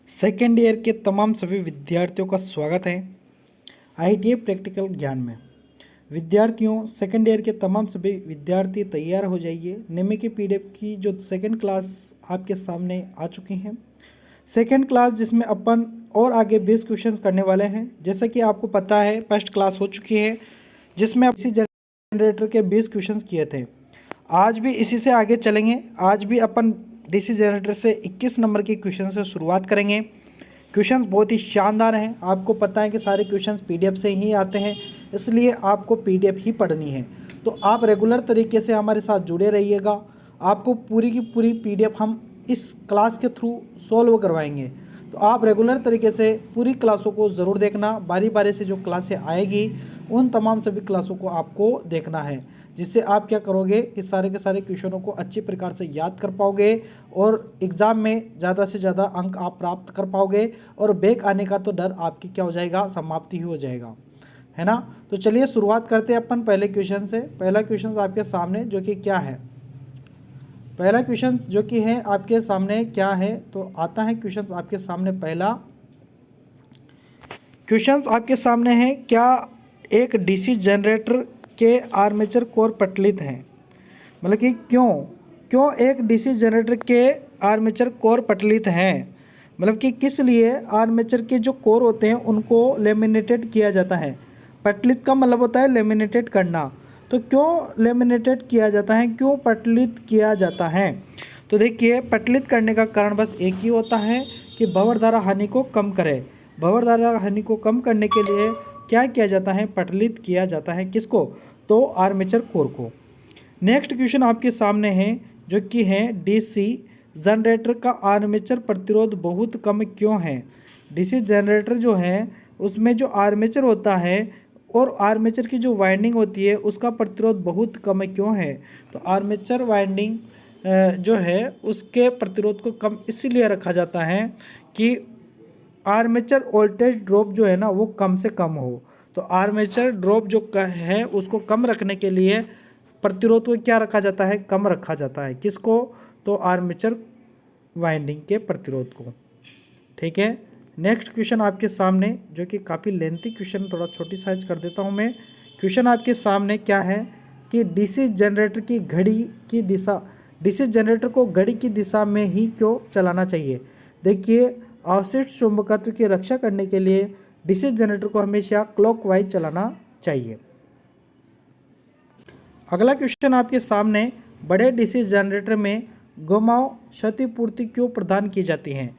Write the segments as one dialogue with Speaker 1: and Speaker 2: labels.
Speaker 1: Second year के तमाम सभी विद्यार्थियों का स्वागत है आईटीआई प्रैक्टिकल ज्ञान में। विद्यार्थियों, सेकेंड ईयर के तमाम सभी विद्यार्थी तैयार हो जाइए। निम्न की पीडीएफ की जो सेकेंड क्लास आपके सामने आ चुकी हैं। सेकेंड क्लास जिसमें अपन और आगे 20 क्वेश्चंस करने वाले हैं। जैसा कि आपको पता है फर्स्ट क्लास हो चुकी है जिसमें इसी जनरेटर के 20 क्वेश्चंस किए थे। आज भी इसी से आगे चलेंगे। आज भी अपन डीसी जनरेटर से 21 नंबर के क्वेश्चन से शुरुआत करेंगे। क्वेश्चंस बहुत ही शानदार हैं। आपको पता है कि सारे क्वेश्चंस पीडीएफ से ही आते हैं, इसलिए आपको पीडीएफ ही पढ़नी है। तो आप रेगुलर तरीके से हमारे साथ जुड़े रहिएगा। आपको पूरी की पूरी पीडीएफ हम इस क्लास के थ्रू सॉल्व करवाएंगे। तो आप रेगुलर तरीके से पूरी क्लासों को ज़रूर देखना। बारी बारी से जो क्लासें आएगी उन तमाम सभी क्लासों को आपको देखना है, जिससे आप क्या करोगे कि सारे के सारे क्वेश्चनों को अच्छी प्रकार से याद कर पाओगे और एग्ज़ाम में ज़्यादा से ज़्यादा अंक आप प्राप्त कर पाओगे और बैक आने का तो डर आपकी क्या हो जाएगा, समाप्ति ही हो जाएगा, है ना। तो चलिए शुरुआत करते हैं अपन पहले क्वेश्चन से। पहला क्वेश्चन आपके सामने जो कि क्या है, पहला क्वेश्चन जो कि है आपके सामने क्या है, तो आता है क्वेश्चन आपके सामने। पहला क्वेश्चन आपके सामने है, क्या एक डीसी जनरेटर के आर्मेचर कोर पटलित हैं। मतलब कि क्यों एक डीसी जनरेटर के आर्मेचर कोर पटलित हैं। मतलब कि किस लिए आर्मेचर के जो कोर होते हैं उनको लेमिनेटेड किया जाता है। पटलित का मतलब होता है लेमिनेटेड करना। तो क्यों लेमिनेटेड किया जाता है, क्यों पटलित किया जाता है। तो देखिए, पटलित करने का कारण बस एक ही होता है कि भंवर धारा हानि को कम करे। भंवर धारा हानि को कम करने के लिए क्या किया जाता है, पटलित किया जाता है। किसको, तो आर्मेचर कोर को। नेक्स्ट क्वेश्चन आपके सामने है जो कि है, डीसी जनरेटर का आर्मेचर प्रतिरोध बहुत कम क्यों है। डीसी जनरेटर जो है उसमें जो आर्मेचर होता है और आर्मेचर की जो वाइंडिंग होती है उसका प्रतिरोध बहुत कम क्यों है। तो आर्मेचर वाइंडिंग जो है उसके प्रतिरोध को कम इसलिए रखा जाता है कि आर्मेचर वोल्टेज ड्रॉप जो है ना वो कम से कम हो। तो आर्मेचर ड्रॉप जो है उसको कम रखने के लिए प्रतिरोध को क्या रखा जाता है, कम रखा जाता है। किसको, तो आर्मेचर वाइंडिंग के प्रतिरोध को। ठीक है। नेक्स्ट क्वेश्चन आपके सामने जो कि काफ़ी लेंथी क्वेश्चन, थोड़ा छोटी साइज कर देता हूँ मैं। क्वेश्चन आपके सामने क्या है कि डीसी जनरेटर की घड़ी की दिशा, डीसी जनरेटर को घड़ी की दिशा में ही क्यों चलाना चाहिए। देखिए, अवशिष्ट चुंबकत्व की रक्षा करने के लिए डीसी जनरेटर को हमेशा क्लॉकवाइज चलाना चाहिए। अगला क्वेश्चन आपके सामने, बड़े डीसी जनरेटर में घुमाव क्षतिपूर्ति क्यों प्रदान की जाती है।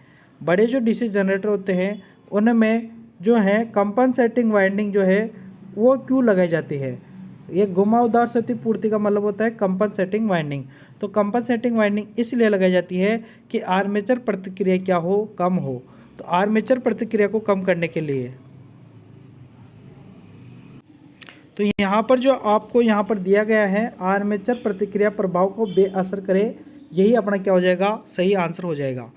Speaker 1: बड़े जो डीसी जनरेटर होते हैं उनमें जो है कंपनसेटिंग वाइंडिंग जो है वो क्यों लगाई जाती है। ये घुमावदार क्षतिपूर्ति का मतलब होता है कंपनसेटिंग वाइंडिंग। तो कंपनसेटिंग वाइंडिंग इसलिए लगाई जाती है कि आर्मेचर प्रतिक्रिया क्या हो, कम हो। तो आर्मेचर प्रतिक्रिया को कम करने के लिए। तो यहाँ पर जो आपको यहाँ पर दिया गया है, आर्मेचर प्रतिक्रिया प्रभाव को बेअसर करे, यही अपना क्या हो जाएगा, सही आंसर हो जाएगा।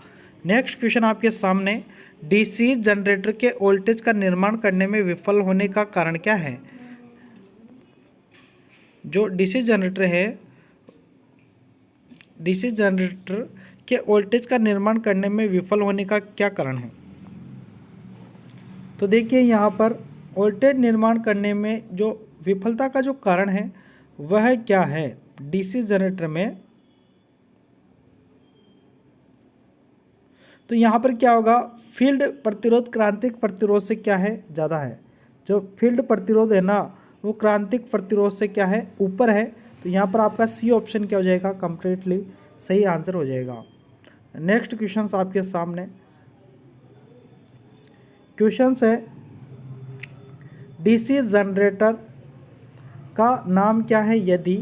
Speaker 1: नेक्स्ट क्वेश्चन आपके सामने, डीसी जनरेटर के वोल्टेज का निर्माण करने में विफल होने का कारण क्या है। जो डीसी जनरेटर है, डीसी जनरेटर के वोल्टेज का निर्माण करने में विफल होने का क्या कारण है। तो देखिए, यहाँ पर वोल्टेज निर्माण करने में जो विफलता का जो कारण है वह क्या है डीसी जनरेटर में। तो यहाँ पर क्या होगा, फील्ड प्रतिरोध क्रांतिक प्रतिरोध से क्या है, ज़्यादा है। जो फील्ड प्रतिरोध है ना वो क्रांतिक प्रतिरोध से क्या है, ऊपर है। तो यहाँ पर आपका सी ऑप्शन क्या हो जाएगा, कंप्लीटली सही आंसर हो जाएगा। नेक्स्ट क्वेश्चन आपके सामने क्वेश्चन है, डीसी जनरेटर का नाम क्या है यदि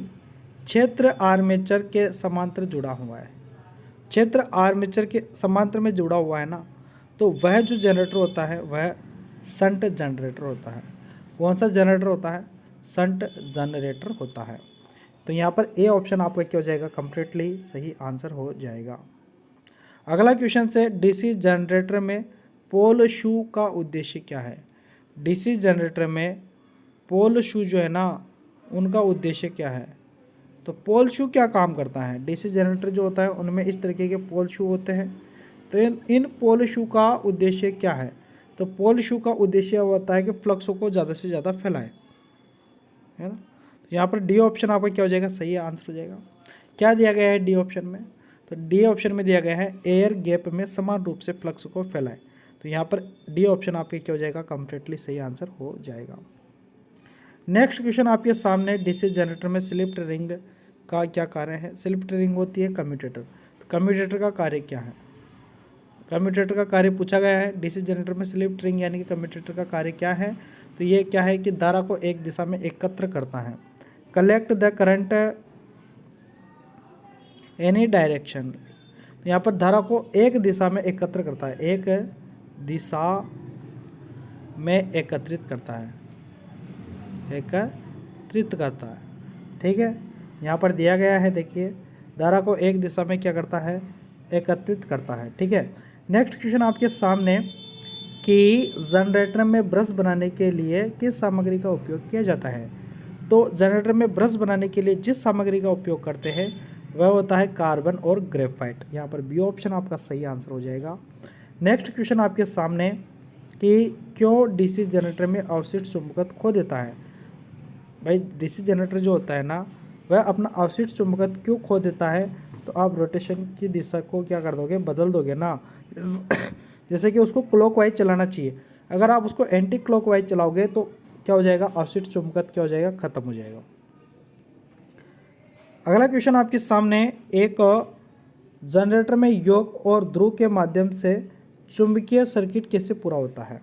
Speaker 1: क्षेत्र आर्मेचर के समांतर जुड़ा हुआ है। क्षेत्र आर्मेचर के समांतर में जुड़ा हुआ है ना, तो वह जो जनरेटर होता है वह शंट जनरेटर होता है। कौन सा जनरेटर होता है, शंट जनरेटर होता है। तो यहाँ पर ए ऑप्शन आपका क्या हो जाएगा, कंप्लीटली सही आंसर हो जाएगा। अगला क्वेश्चन से, डीसी जनरेटर में पोल शू का उद्देश्य क्या है। डीसी जनरेटर में पोल शू जो है ना उनका उद्देश्य क्या है। तो पोल शू क्या काम करता है, डीसी जनरेटर जो होता है उनमें इस तरीके के पोल शू होते हैं। तो इन पोल शू का उद्देश्य क्या है? तो पोल शू का उद्देश्य होता है कि फ्लक्स को ज़्यादा से ज़्यादा फैलाए, है ना। तो यहाँ पर डी ऑप्शन आपका क्या हो जाएगा? सही आंसर हो जाएगा। क्या दिया गया है डी ऑप्शन में? तो डी ऑप्शन में दिया गया है एयर गैप में समान रूप से फ्लक्स को फैलाए। तो यहाँ पर डी ऑप्शन आपके क्या हो जाएगा? कंप्लीटली सही आंसर हो जाएगा। नेक्स्ट क्वेश्चन आपके सामने, डीसी जनरेटर में स्लिप रिंग का क्या कार्य है? स्लिप रिंग होती है कम्यूटेटर। तो कम्यूटेटर का कार्य क्या है? कम्यूटेटर का कार्य पूछा गया है। डीसी जनरेटर में स्लिप रिंग यानी कि कम्यूटेटर का कार्य क्या है? तो ये क्या है कि धारा को एक दिशा में एकत्र करता है, collect the current any direction. यहाँ पर धारा को एक दिशा में एकत्र करता है, एक दिशा में एकत्रित करता है, एकत्रित करता है, ठीक है। यहाँ पर दिया गया है, देखिए धारा को एक दिशा में क्या करता है? एकत्रित करता है, ठीक है। नेक्स्ट क्वेश्चन आपके सामने कि जनरेटर में ब्रश बनाने के लिए किस सामग्री का उपयोग किया जाता है? तो जनरेटर में ब्रश बनाने के लिए जिस सामग्री का उपयोग करते हैं वह होता है कार्बन और ग्रेफाइट। यहाँ पर बी ऑप्शन आपका सही आंसर हो जाएगा। नेक्स्ट क्वेश्चन आपके सामने कि क्यों डीसी जनरेटर में अवशिष्ट चुंबकत्व खो देता है? भाई डीसी जनरेटर जो होता है ना, वह अपना अवशिष्ट चुंबकत्व क्यों खो देता है? तो आप रोटेशन की दिशा को क्या कर दोगे? बदल दोगे ना। जैसे कि उसको क्लॉकवाइज चलाना चाहिए, अगर आप उसको एंटी क्लॉकवाइज चलाओगे तो क्या हो जाएगा? अवशिष्ट चुंबकत्व क्या हो जाएगा? खत्म हो जाएगा। अगला क्वेश्चन आपके सामने, एक जनरेटर में योग और ध्रुव के माध्यम से चुंबकीय सर्किट कैसे पूरा होता है?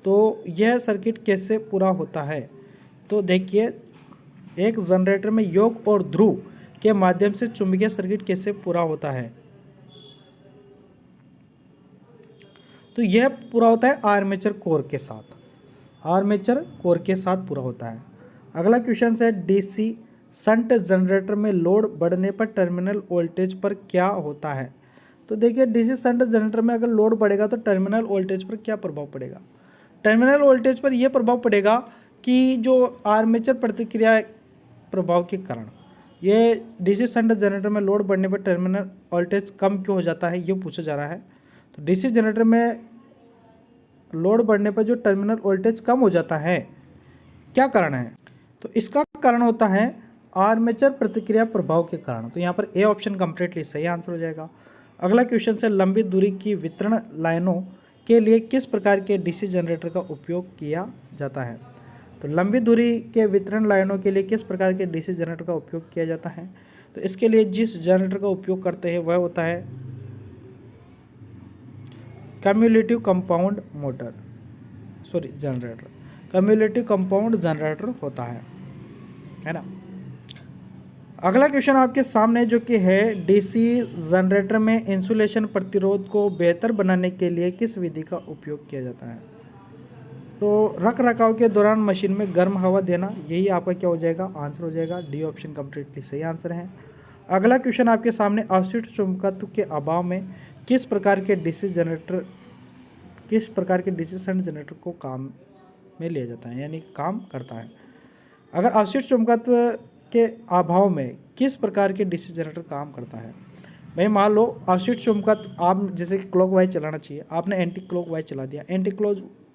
Speaker 1: तो यह सर्किट कैसे पूरा होता है? तो देखिए, एक जनरेटर में योग और ध्रुव के माध्यम से चुंबकीय सर्किट कैसे पूरा होता है? तो यह पूरा होता है आर्मेचर कोर के साथ, आर्मेचर कोर के साथ पूरा होता है। अगला क्वेश्चन है, डीसी शंट जनरेटर में लोड बढ़ने पर टर्मिनल वोल्टेज पर क्या होता है? तो देखिए, डीसी शंट जनरेटर में अगर लोड बढ़ेगा तो टर्मिनल वोल्टेज पर क्या प्रभाव पड़ेगा? टर्मिनल वोल्टेज पर यह प्रभाव पड़ेगा कि जो आर्मेचर प्रतिक्रिया प्रभाव के कारण ये डीसी शंट जनरेटर में लोड बढ़ने पर टर्मिनल वोल्टेज कम क्यों हो जाता है, ये पूछा जा रहा है। तो डीसी जनरेटर में लोड बढ़ने पर जो टर्मिनल वोल्टेज कम हो जाता है, क्या कारण है? तो इसका कारण होता है आर्मेचर प्रतिक्रिया प्रभाव के कारण। तो यहाँ पर ए ऑप्शन कंप्लीटली सही आंसर हो जाएगा। अगला क्वेश्चन से, लंबी दूरी की वितरण लाइनों के लिए किस प्रकार के डीसी जनरेटर का उपयोग किया जाता है? तो लंबी दूरी के वितरण लाइनों के लिए किस प्रकार के डीसी जनरेटर का उपयोग किया जाता है? तो इसके लिए जिस जनरेटर का उपयोग करते हैं वह होता है cumulative compound motor, sorry generator, cumulative compound generator होता है ना। अगला क्वेश्चन आपके सामने जो कि है, डीसी जनरेटर में इंसुलेशन प्रतिरोध को बेहतर बनाने के लिए किस विधि का उपयोग किया जाता है? तो रख रखाव के दौरान मशीन में गर्म हवा देना, यही आपका क्या हो जाएगा? आंसर हो जाएगा। डी ऑप्शन कंप्लीटली सही आंसर है। अगला क्वेश्चन आपके सामने, अवशिष्ट चुंबकत्व के अभाव में किस प्रकार के डीसी शंट जनरेटर को काम में लिया जाता है, यानी काम करता है? अगर अवशिष्ट चुंबकत्व के अभाव में किस प्रकार के डीसी जनरेटर काम करता है? भाई मान लो अवशिष्ट चुंबकत्व, आप जैसे कि क्लॉकवाइज चलाना चाहिए, आपने एंटी क्लॉकवाइज चला दिया,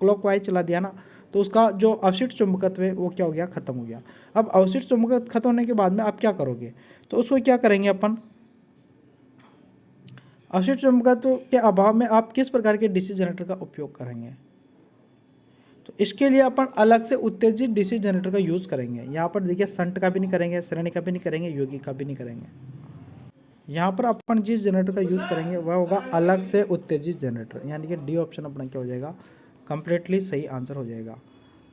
Speaker 1: क्लॉकवाइज चला दिया ना, तो उसका जो अवशिष्ट चुंबकत्व है वो क्या हो गया? खत्म हो गया। अब अवशिष्ट चुंबकत्व खत्म होने के बाद में आप क्या करोगे? तो उसको क्या करेंगे अपन? अवशिष्ट चुंबकत्व के अभाव में आप किस प्रकार के डीसी जनरेटर का उपयोग करेंगे? तो इसके लिए अपन अलग से उत्तेजित डीसी जनरेटर का यूज़ करेंगे। यहाँ पर देखिए, शंट का भी नहीं करेंगे, श्रेणी का भी नहीं करेंगे, योगी का भी नहीं करेंगे। यहाँ पर अपन जिस जनरेटर का यूज़ करेंगे वह होगा अलग से उत्तेजित जनरेटर, यानी कि डी ऑप्शन अपना क्या हो जाएगा? कंप्लीटली सही आंसर हो जाएगा।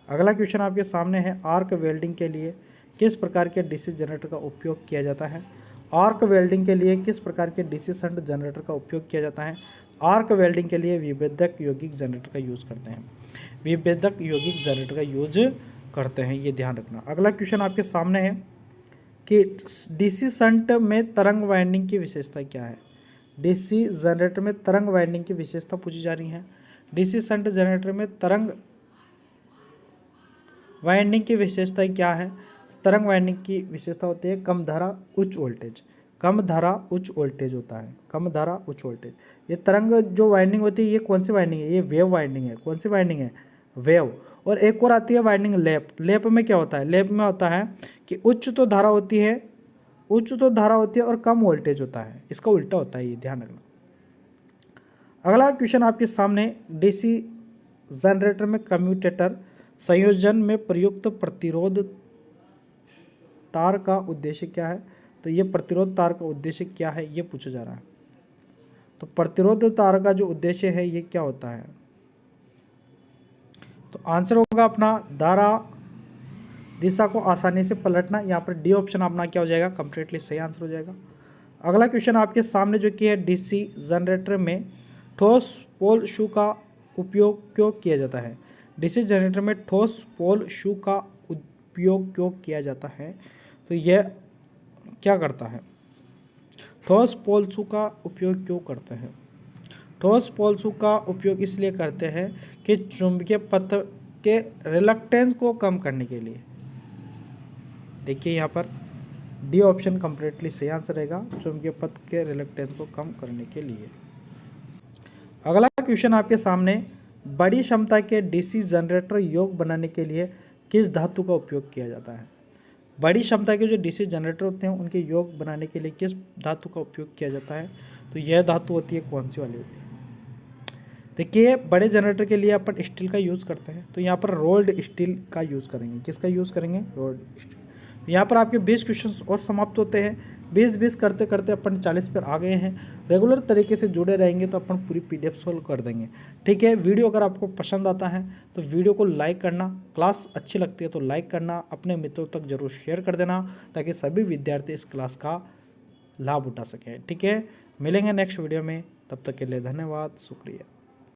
Speaker 1: अगला क्वेश्चन आपके सामने है, आर्क वेल्डिंग के लिए किस प्रकार के डीसी जनरेटर का उपयोग किया जाता है? आर्क वेल्डिंग के लिए किस प्रकार के डीसी शंट जनरेटर का उपयोग किया जाता है? आर्क वेल्डिंग के लिए विभेदक यौगिक जनरेटर का यूज़ करते हैं, विभेदक यौगिक जनरेटर का यूज करते हैं, ये ध्यान रखना। अगला क्वेश्चन आपके सामने है कि डीसी शंट में तरंग वाइंडिंग की विशेषता क्या है? डीसी जनरेटर में तरंग वाइंडिंग की विशेषता पूछी जा रही है। डीसी शंट जनरेटर में तरंग वाइंडिंग की विशेषता क्या है? तरंग वाइंडिंग की विशेषता होती है कम धारा उच्च वोल्टेज, कम धारा उच्च वोल्टेज होता है, कम धारा उच्च वोल्टेज। ये तरंग जो वाइंडिंग होती है ये कौन सी वाइंडिंग है, ये वेव वाइंडिंग है। कौन सी वाइंडिंग है, वेव। और एक और आती है वाइंडिंग लैप। लैप में क्या होता है, लैप में होता है कि उच्च तो धारा होती है, उच्च तो धारा होती है और कम वोल्टेज होता है, इसका उल्टा होता है, ये ध्यान रखना। अगला क्वेश्चन आपके सामने, डीसी जनरेटर में कम्यूटेटर संयोजन में प्रयुक्त प्रतिरोध तार का उद्देश्य क्या है। तो ये प्रतिरोध तार का उद्देश्य क्या है, ये पूछा जा रहा है। तो प्रतिरोध तार का जो उद्देश्य है ये क्या होता है, तो आंसर होगा अपना धारा दिशा को आसानी से पलटना। यहाँ पर डी ऑप्शन अपना क्या हो जाएगा, कंप्लीटली सही आंसर हो जाएगा। अगला क्वेश्चन आपके सामने जो कि है, डीसी जनरेटर में ठोस पोल शू का उपयोग क्यों किया जाता है। डीसी जनरेटर में ठोस पोल शू का उपयोग क्यों किया जाता है, तो यह क्या करता है, ठोस पोल शू का उपयोग क्यों करते हैं। ठोस पोल शू का उपयोग इसलिए करते हैं कि चुंबकीय पथ के रिलक्टेंस को कम करने के लिए। देखिए यहाँ पर डी ऑप्शन कंप्लीटली सही आंसर रहेगा, चुंबकीय पथ के रिलक्टेंस को कम करने के लिए। अगला क्वेश्चन आपके सामने, बड़ी क्षमता के डीसी जनरेटर योग बनाने के लिए किस धातु का उपयोग किया जाता है। बड़ी क्षमता के जो डीसी जनरेटर होते हैं उनके योग बनाने के लिए किस धातु का उपयोग किया जाता है, तो यह धातु होती है, कौन सी वाली होती है। देखिए बड़े जनरेटर के लिए अपन स्टील का यूज़ करते हैं, तो यहाँ पर रोल्ड स्टील का यूज़ करेंगे। किसका यूज़ करेंगे, रोल्ड स्टील। यहाँ पर आपके 20 क्वेश्चंस और समाप्त होते हैं। 20 करते करते अपन 40 पर आ गए हैं। रेगुलर तरीके से जुड़े रहेंगे तो अपन पूरी PDF सॉल्व कर देंगे। ठीक है, वीडियो अगर आपको पसंद आता है तो वीडियो को लाइक करना, क्लास अच्छी लगती है तो लाइक करना, अपने मित्रों तक जरूर शेयर कर देना ताकि सभी विद्यार्थी इस क्लास का लाभ उठा सकें। ठीक है, मिलेंगे नेक्स्ट वीडियो में, तब तक के लिए धन्यवाद, शुक्रिया।